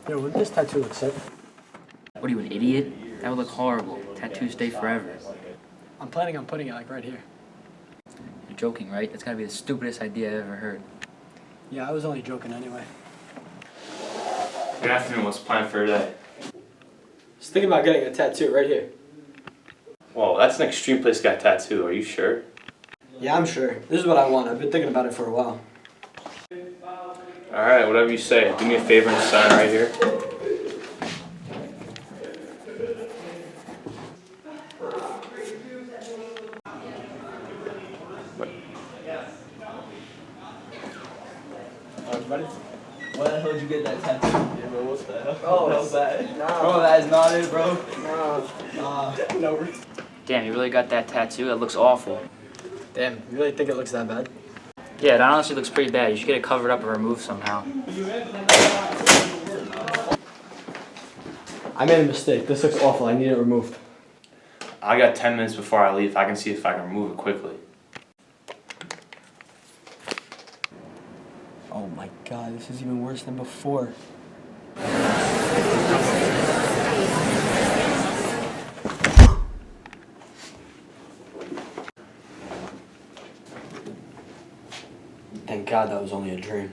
Yo, wouldn't this tattoo look sick? What are you, an idiot? That would look horrible. Tattoos stay forever. I'm planning on putting it like right here. You're joking, right? That's gotta be the stupidest idea I've ever heard. Yeah, I was only joking anyway. Good afternoon. What's the plan for today? Just thinking about getting a tattoo right here. Well, that's an extreme place to get a tattoo. Are you sure? Yeah, I'm sure. This is what I want. I've been thinking about it for a while. Alright, whatever you say. Do me a favor and sign right here. Ready? Why the hell did you get that tattoo? Yeah, bro, what the hell? Oh, that's bad. Nah. Bro, that is not it, bro. No. Damn, you really got that tattoo? That looks awful. Damn, you really think it looks that bad? Yeah, it honestly looks pretty bad. You should get it covered up or removed somehow. I made a mistake. This looks awful. I need it removed. I got 10 minutes before I leave. I can see if I can remove it quickly. Oh my god, this is even worse than before. Thank God that was only a dream.